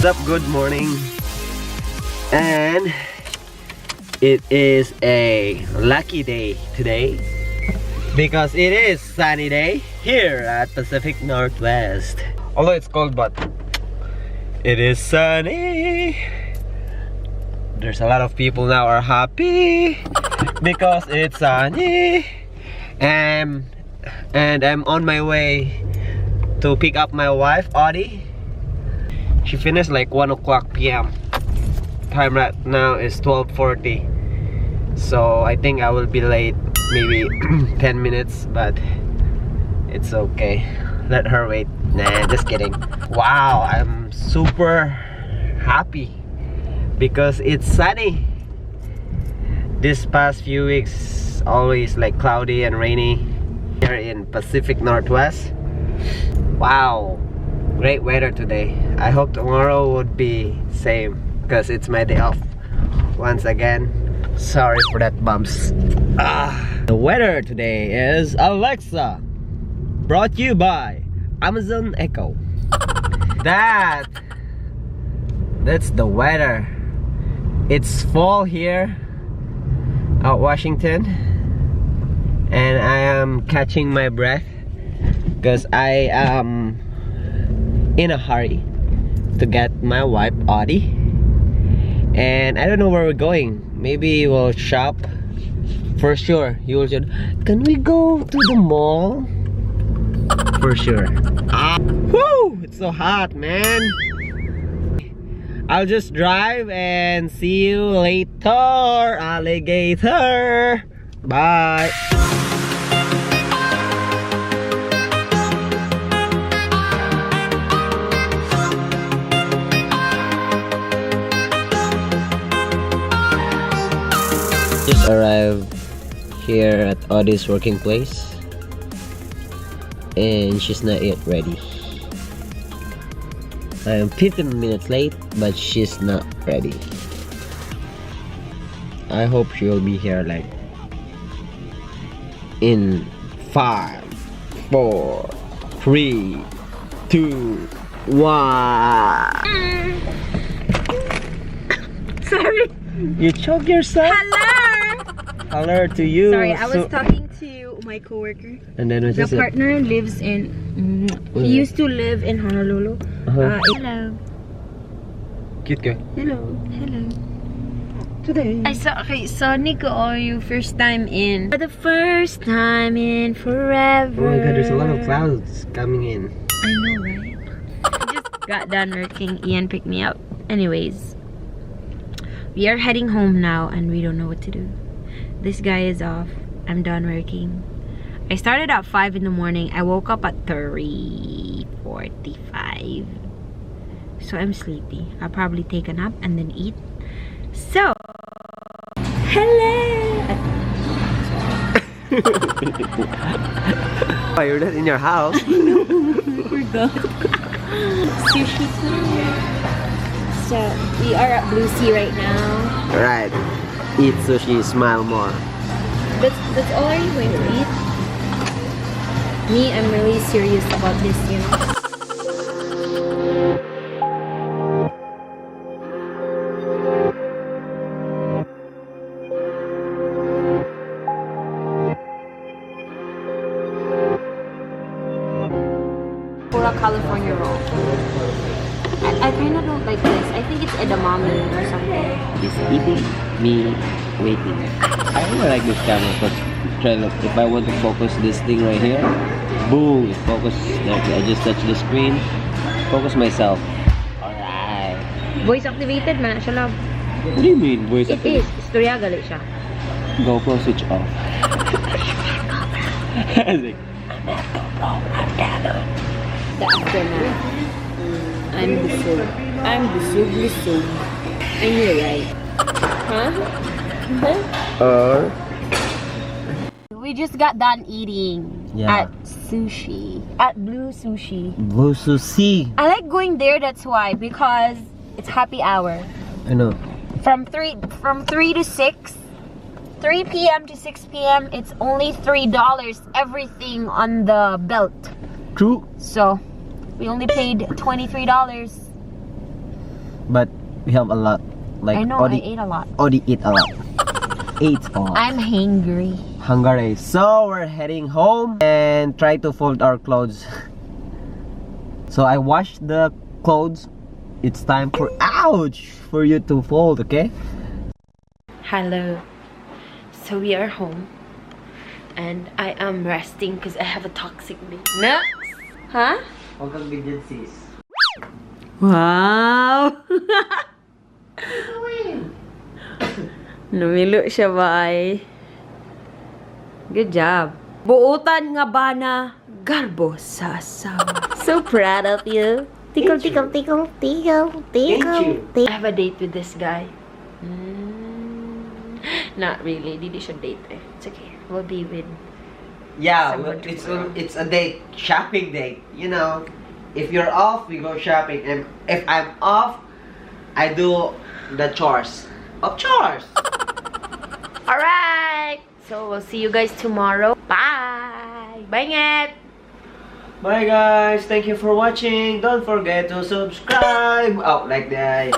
up? Good morning. And it is a lucky day today because it is sunny day here at Pacific Northwest. Although it's cold, but it is sunny. There's a lot of people now are happy because it's sunny. And I'm on my way to pick up my wife, Ode. She finished like 1 o'clock p.m. Time right now is 12:40. So I think I will be late maybe 10 minutes, but it's okay. Let her wait. Nah, just kidding. Wow, I'm super happy because it's sunny. This past few weeks always like cloudy and rainy here in Pacific Northwest. Wow, great weather today. I hope tomorrow would be same because it's my day off once again. Sorry for that bumps. The weather today is Alexa, brought to you by Amazon Echo. That's the weather. It's fall here at Washington, and I am catching my breath because I am in a hurry to get my wife Ode, and I don't know where we're going. Maybe we'll shop for sure. You will say, can we go to the mall? For sure. Woo! It's so hot, man. I'll just drive and see you later, alligator. Bye. Just arrived here at Ode's working place, and she's not yet ready. I am 15 minutes late, but she's not ready. I hope she'll be here like in 5, 4, 3, 2, 1. Sorry. You choked yourself? Hello. Hello to you. Sorry, I was talking to my coworker. And then the partner lives in. He used to live in Honolulu. Hello. Cute guy. Hello. Hello. Today. I saw. Okay, so Nico, you first time in. For the first time in forever. Oh my God, there's a lot of clouds coming in. I know, right? I just got done working. Ian picked me up. Anyways, we are heading home now, and we don't know what to do. This guy is off. I'm done working. I started at 5 in the morning. I woke up at 3:45. So I'm sleepy. I'll probably take a nap and then eat. So, hello! Oh, you're not in your house? We're gone. Sushi time. So, we are at Blue Sea right now. Right. Eat sushi, smile more. That's all are you going to eat? Me, I'm really serious about this, you know. Pura California roll. I kind of don't like this. I think it's edamame or something. He's eating, me waiting. I really like this camera because if I want to focus this thing right here, boom, it focus. I just touch the screen, focus myself. Alright. Voice activated man siya, love. What do you mean voice It activated? is. Istorya galit siya. GoPro switch off. The aftermath. I'm busog. I'm busog. And you're right. Huh? We just got done eating at Sushi. At Blue Sushi. Blue Sushi. I like going there, that's why. Because it's happy hour. I know. From 3 to 6. 3 p.m. to 6 p.m. It's only $3. Everything on the belt. True. So, we only paid $23. but we have a lot. Like I know, I ate a lot. Ode eat a lot. Ate a lot. I'm hungry. Hungary. So we're heading home and try to fold our clothes. So I washed the clothes. It's time for for you to fold, okay? Hello. So we are home. And I am resting because I have a toxic day. Next. Huh? Huwag kang ganyan, sis. Wow! Namilo siya ba ay? Good job. Buutan nga ba na garbo sa asawa? So proud of you. Tickle, tickle, tickle, tickle, tickle, tickle. I have a date with this guy. Not really. Hindi siya date eh. It's okay. We'll be with... Yeah, it's a date. Shopping date. You know, if you're off, we go shopping. And if I'm off, I do the chores. Of chores! Alright! So, we'll see you guys tomorrow. Bye! Bye, Nget! Bye guys, thank you for watching. Don't forget to subscribe. Oh, like that.